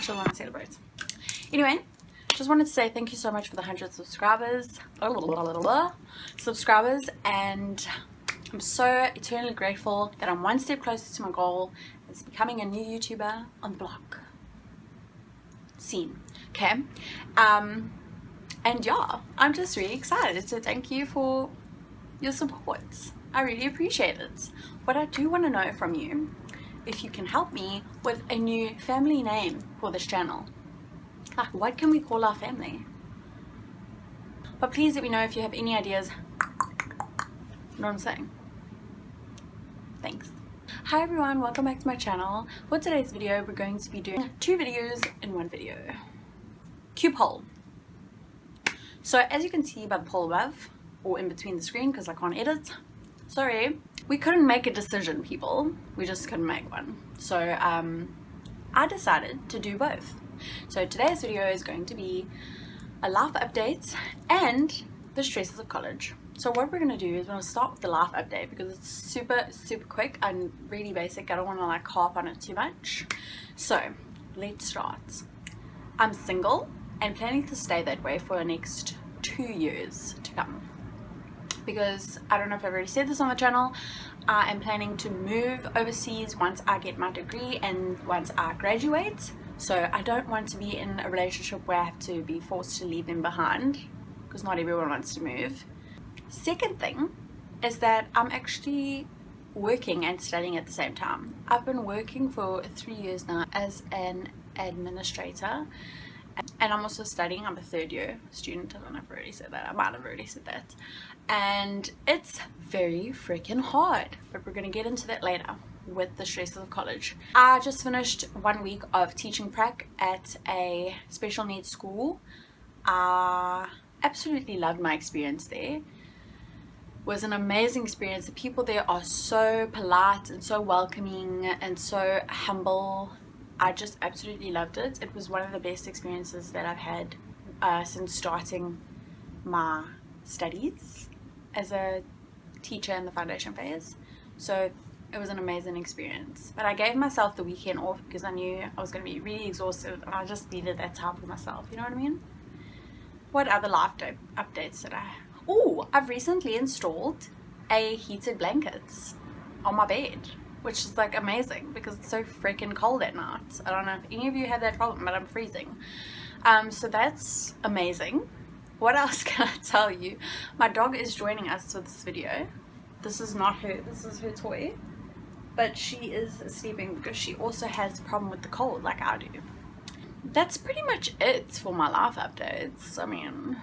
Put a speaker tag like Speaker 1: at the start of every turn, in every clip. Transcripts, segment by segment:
Speaker 1: she doesn't want to celebrate. Anyway, just wanted to say thank you so much for the 100 subscribers, and I'm so eternally grateful that I'm one step closer to my goal. It's becoming a new YouTuber on the block scene. Okay, and yeah, I'm just really excited. So thank you for your support. I really appreciate it. What I do want to know from you, if you can help me with a new family name for this channel. Like, what can we call our family? But please let me know if you have any ideas. You know what I'm saying? Thanks. Hi everyone, welcome back to my channel. For today's video, we're going to be doing 2 videos in one video. Cue poll. So as you can see by the poll above, or in between the screen because I can't edit, sorry, we couldn't make a decision, people. We just couldn't make one. So I decided to do both. So today's video is going to be a life update and the stresses of college. So what we're going to do is we're going to start with the life update because it's super quick and really basic. I don't want to like harp on it too much. So let's start. I'm single and planning to stay that way for the next 2 years to come. Because I don't know if I've already said this on the channel, I am planning to move overseas once I get my degree and once I graduate. So I don't want to be in a relationship where I have to be forced to leave them behind, because not everyone wants to move. Second thing is that I'm actually working and studying at the same time. I've been working for 3 years now as an administrator, and I'm also studying. I'm a 3rd year student. I don't know if I already said that. I might have already said that. And it's very freaking hard, but we're going to get into that later with the stresses of college. I just finished 1 week of teaching prac at a special needs school. I absolutely loved my experience there. It was an amazing experience. The people there are so polite and so welcoming and so humble. I just absolutely loved it. It was one of the best experiences that I've had since starting my studies as a teacher in the foundation phase. So it was an amazing experience. But I gave myself the weekend off because I knew I was going to be really exhausted and I just needed that time for myself. You know what I mean? What other life updates did I? Oh, I've recently installed a heated blankets on my bed, which is like amazing because it's so freaking cold at night. I don't know if any of you have that problem, but I'm freezing. So that's amazing. What else can I tell you? My dog is joining us for this video. This is not her, this is her toy. But she is sleeping because she also has a problem with the cold like I do. That's pretty much it for my life updates. I mean,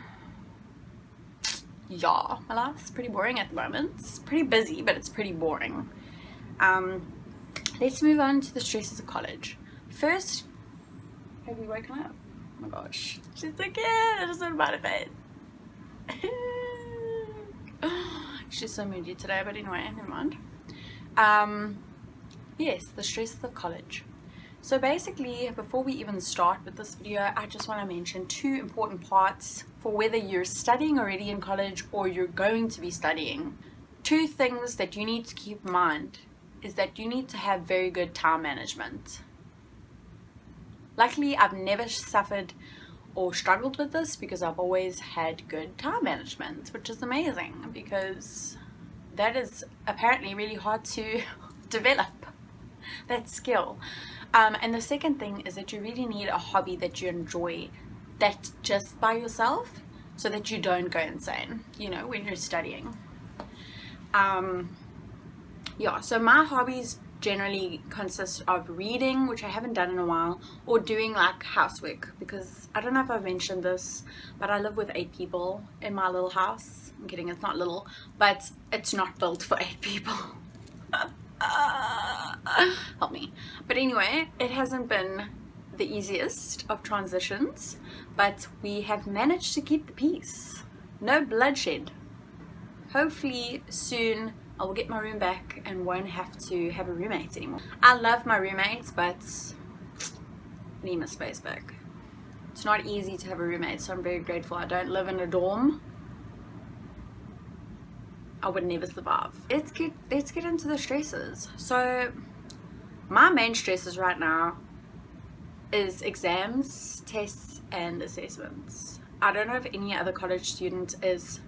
Speaker 1: yeah, my life's pretty boring at the moment. It's pretty busy, but it's pretty boring. Let's move on to the stresses of college. First, have you woken up? Oh my gosh, she's so cute. I just want to bite her face. She's so moody today, but anyway, never mind. Yes, the stresses of college. So basically, before we even start with this video, I just want to mention 2 important parts for whether you're studying already in college or you're going to be studying. 2 things that you need to keep in mind is that you need to have very good time management. Luckily, I've never suffered or struggled with this because I've always had good time management, which is amazing because that is apparently really hard to develop, that skill. And the second thing is that you really need a hobby that you enjoy, that's just by yourself, so that you don't go insane, you know, when you're studying. Yeah, so my hobbies generally consist of reading, which I haven't done in a while, or doing like housework, because I don't know if I've mentioned this, but I live with 8 people in my little house. I'm kidding, it's not little, but it's not built for 8 people. Help me. But anyway, it hasn't been the easiest of transitions, but we have managed to keep the peace. No bloodshed. Hopefully soon I will get my room back and won't have to have a roommate anymore. I love my roommates, but I need my space back. It's not easy to have a roommate, so I'm very grateful I don't live in a dorm. I would never survive. Let's get into the stresses. So my main stresses right now is exams, tests, and assessments. I don't know if any other college student is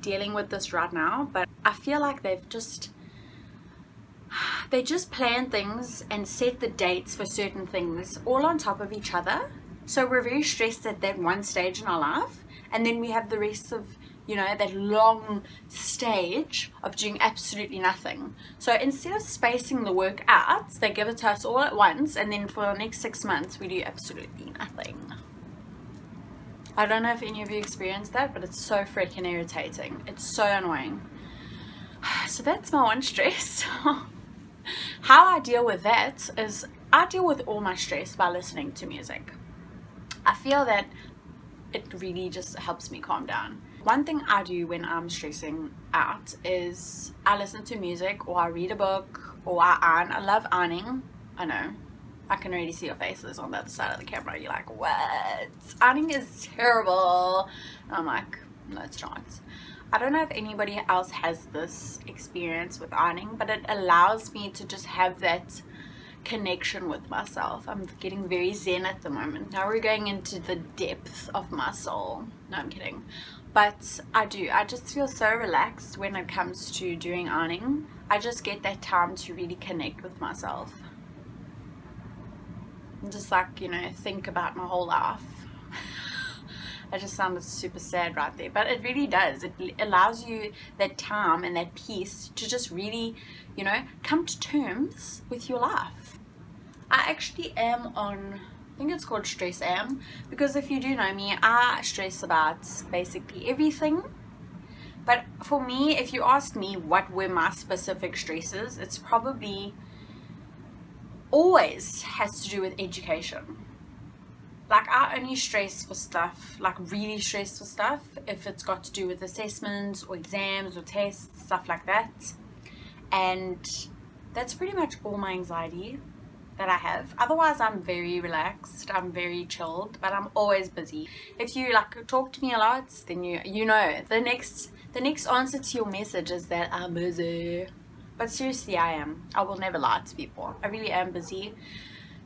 Speaker 1: dealing with this right now, but I feel like they just plan things and set the dates for certain things all on top of each other. So we're very stressed at that one stage in our life, and then we have the rest of, you know, that long stage of doing absolutely nothing. So instead of spacing the work out, they give it to us all at once, and then for the next 6 months we do absolutely nothing. I don't know if any of you experienced that, but it's so freaking irritating. It's so annoying. So that's my one stress. How I deal with that is I deal with all my stress by listening to music. I feel that it really just helps me calm down. One thing I do when I'm stressing out is I listen to music, or I read a book, or I iron. I love ironing. I know. I can already see your faces on the other side of the camera. You're like, what? Ironing is terrible. And I'm like, no, it's not. I don't know if anybody else has this experience with ironing, but it allows me to just have that connection with myself. I'm getting very zen at the moment. Now we're going into the depth of my soul. No, I'm kidding. But I just feel so relaxed when it comes to doing ironing. I just get that time to really connect with myself. And just like, you know, think about my whole life. I just sounded super sad right there, but it really does. It allows you that time and that peace to just really, you know, come to terms with your life. I actually am on, I think it's called Stress Am, because if you do know me, I stress about basically everything. But for me, if you asked me what were my specific stresses, it's probably always has to do with education. Like, I only stress for stuff, like really stress for stuff, if it's got to do with assessments or exams or tests, stuff like that. And that's pretty much all my anxiety that I have. Otherwise, I'm very relaxed, I'm very chilled, but I'm always busy. If you like talk to me a lot, then you know the next answer to your message is that I'm busy. But seriously, I am. I will never lie to people. I really am busy.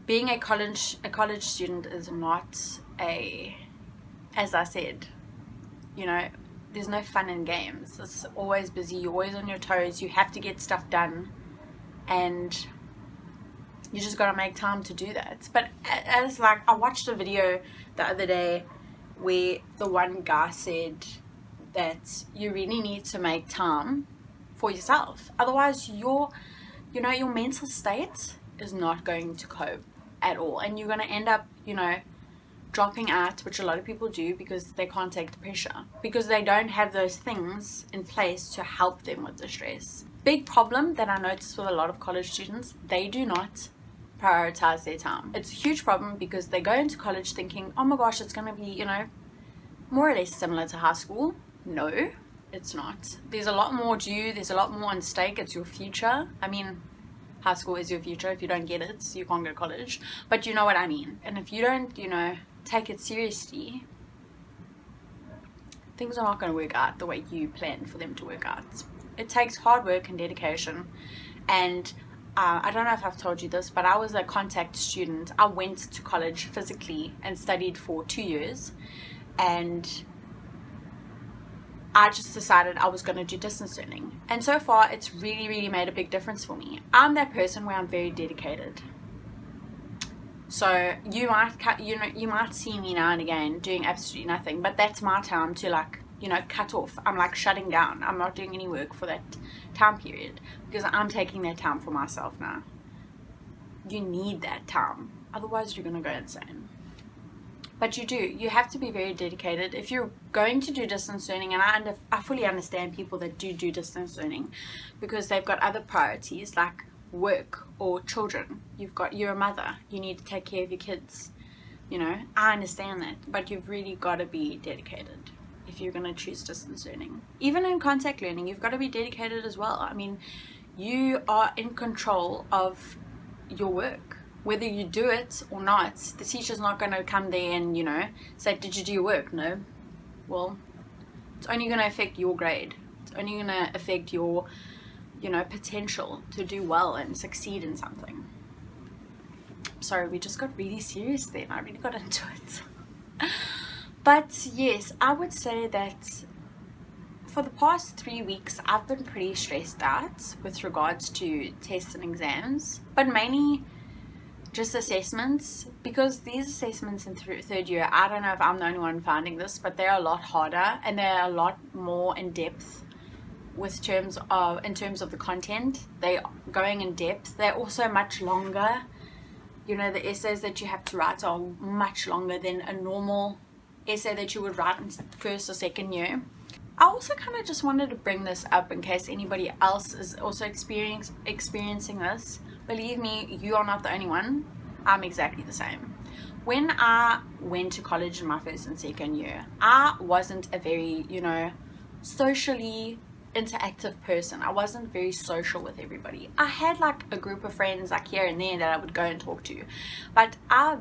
Speaker 1: Being a college student is not as I said, you know, there's no fun in games. It's always busy. You're always on your toes. You have to get stuff done, and you just gotta make time to do that. But as like, I watched a video the other day where the one guy said that you really need to make time for yourself. Otherwise, your mental state is not going to cope at all, and you're going to end up, you know, dropping out, which a lot of people do because they can't take the pressure, because they don't have those things in place to help them with the stress. Big problem that I notice with a lot of college students, they do not prioritize their time. It's a huge problem because they go into college thinking, oh my gosh, it's going to be, you know, more or less similar to high school. No, it's not. There's a lot more due. There's a lot more on stake. It's your future. I mean, high school is your future. If you don't get it, you can't go to college. But you know what I mean. And if you don't, you know, take it seriously, things are not going to work out the way you plan for them to work out. It takes hard work and dedication. And I don't know if I've told you this, but I was a contact student. I went to college physically and studied for 2 years. And I just decided I was going to do distance learning. And so far, it's really, really made a big difference for me. I'm that person where I'm very dedicated. So you might see me now and again doing absolutely nothing, but that's my time to, like, you know, cut off. I'm like shutting down. I'm not doing any work for that time period because I'm taking that time for myself now. You need that time. Otherwise, you're going to go insane. But you have to be very dedicated. If you're going to do distance learning, and I fully understand people that do distance learning because they've got other priorities like work or children. You're a mother. You need to take care of your kids. You know, I understand that. But you've really got to be dedicated if you're going to choose distance learning. Even in contact learning, you've got to be dedicated as well. I mean, you are in control of your work. Whether you do it or not, the teacher's not going to come there and, you know, say, did you do your work? No. Well, it's only going to affect your grade. It's only going to affect your, you know, potential to do well and succeed in something. Sorry, we just got really serious then. I really got into it. But yes, I would say that for the past 3 weeks, I've been pretty stressed out with regards to tests and exams, but mainly just assessments, because these assessments in third year, I don't know if I'm the only one finding this, but they're a lot harder and they're a lot more in depth in terms of the content. They going in depth. They're also much longer. You know, the essays that you have to write are much longer than a normal essay that you would write in first or second year. I also kind of just wanted to bring this up in case anybody else is also experiencing this. Believe me, you are not the only one. I'm exactly the same. When I went to college in my first and second year, I wasn't a very, socially interactive person. I wasn't very social with everybody. I had like a group of friends like here and there that I would go and talk to, but I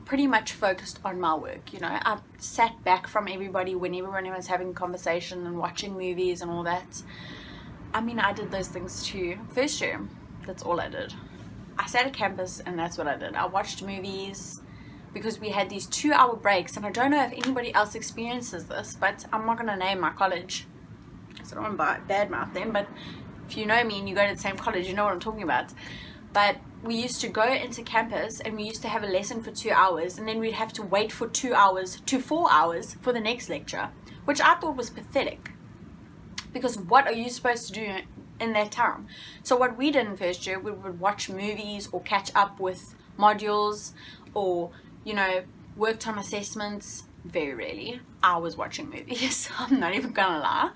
Speaker 1: pretty much focused on my work. I sat back from everybody when everyone was having a conversation and watching movies and all that. I mean, I did those things too. First year, that's all I did. I sat at campus and that's what I did. I watched movies because we had these 2-hour breaks, and I don't know if anybody else experiences this, but I'm not going to name my college, so I don't want to badmouth them, but if you know me and you go to the same college, you know what I'm talking about. But we used to go into campus and we used to have a lesson for 2 hours, and then we'd have to wait for 2 hours to 4 hours for the next lecture, which I thought was pathetic, because what are you supposed to do in that time? So what we did in first year, we would watch movies or catch up with modules, or worked on assessments. Very rarely I was watching movies. I'm not even gonna lie.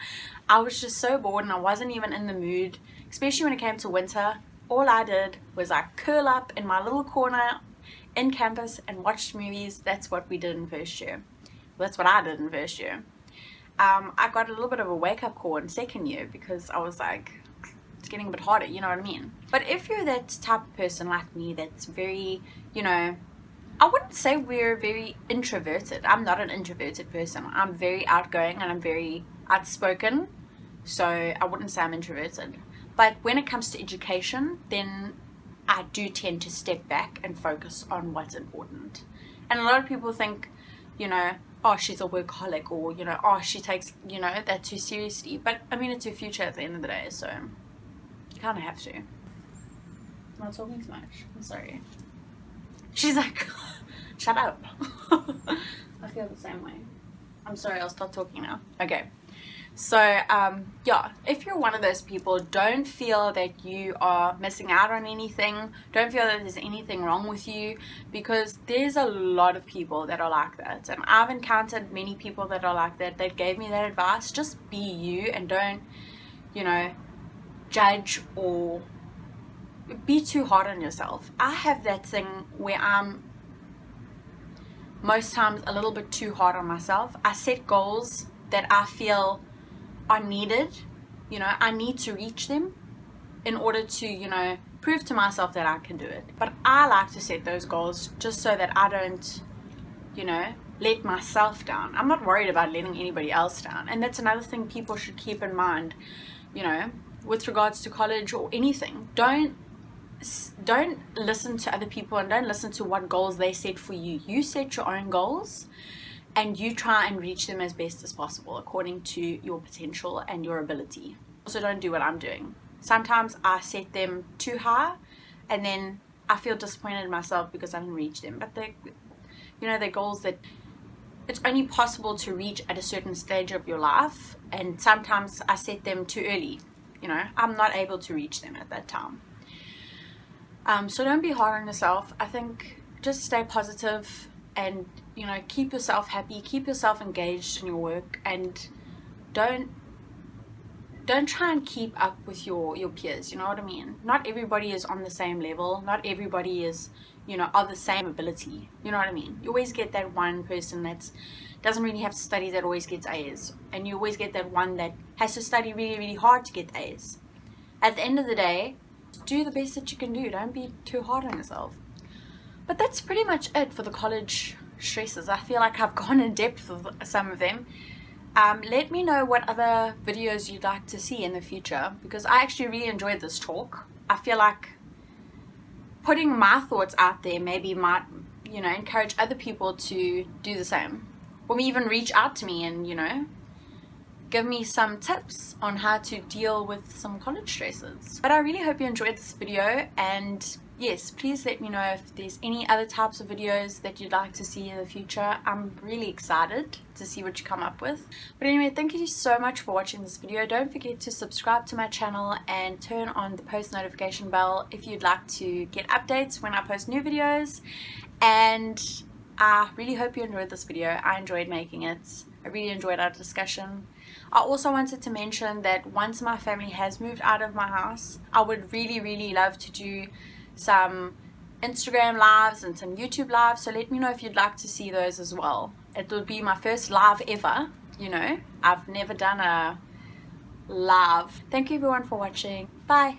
Speaker 1: I was just so bored and I wasn't even in the mood, especially when it came to winter. All I did was I curl up in my little corner in campus and watched movies. That's what we did in first year. That's what I did in first year. I got a little bit of a wake-up call in second year because I was like, it's getting a bit harder, you know what I mean? But if you're that type of person like me that's very, I wouldn't say we're very introverted. I'm not an introverted person. I'm very outgoing and I'm very outspoken. So I wouldn't say I'm introverted. But when it comes to education, then I do tend to step back and focus on what's important. And a lot of people think, oh, she's a workaholic, or, oh, she takes, that too seriously. But I mean, it's her future at the end of the day, so you kind of have to. I'm not talking too much. I'm sorry. She's like, shut up. I feel the same way. I'm sorry, I'll stop talking now. Okay. So, yeah, if you're one of those people, don't feel that you are missing out on anything. Don't feel that there's anything wrong with you, because there's a lot of people that are like that. And I've encountered many people that are like that gave me that advice. Just be you and don't, judge or be too hard on yourself. I have that thing where I'm most times a little bit too hard on myself. I set goals that I feel are needed. I need to reach them in order to, prove to myself that I can do it. But I like to set those goals just so that I don't, let myself down. I'm not worried about letting anybody else down. And that's another thing people should keep in mind, with regards to college or anything. Don't listen to other people and don't listen to what goals they set for you. You set your own goals and you try and reach them as best as possible according to your potential and your ability. Also, don't do what I'm doing. Sometimes I set them too high and then I feel disappointed in myself because I didn't reach them. But they're goals that it's only possible to reach at a certain stage of your life, and sometimes I set them too early. I'm not able to reach them at that time. So don't be hard on yourself. I think just stay positive and, keep yourself happy, keep yourself engaged in your work, and don't try and keep up with your peers, you know what I mean? Not everybody is on the same level. Not everybody is, of the same ability, you know what I mean? You always get that one person that doesn't really have to study that always gets A's, and you always get that one that has to study really, really hard to get A's. At the end of the day, do the best that you can do. Don't be too hard on yourself. But that's pretty much it for the college stresses. I feel like I've gone in depth with some of them. Let me know what other videos you'd like to see in the future, because I actually really enjoyed this talk. I feel like putting my thoughts out there maybe might, you know, encourage other people to do the same, or even reach out to me and, you know, give me some tips on how to deal with some college stresses. But I really hope you enjoyed this video, and yes, please let me know if there's any other types of videos that you'd like to see in the future. I'm really excited to see what you come up with. But anyway, thank you so much for watching this video. Don't forget to subscribe to my channel and turn on the post notification bell if you'd like to get updates when I post new videos. And I really hope you enjoyed this video. I enjoyed making it. I really enjoyed our discussion. I also wanted to mention that once my family has moved out of my house, I would really love to do some Instagram lives and some YouTube lives, so let me know if you'd like to see those as well. It will be my first live ever, you know. I've never done a live. Thank you everyone for watching. Bye.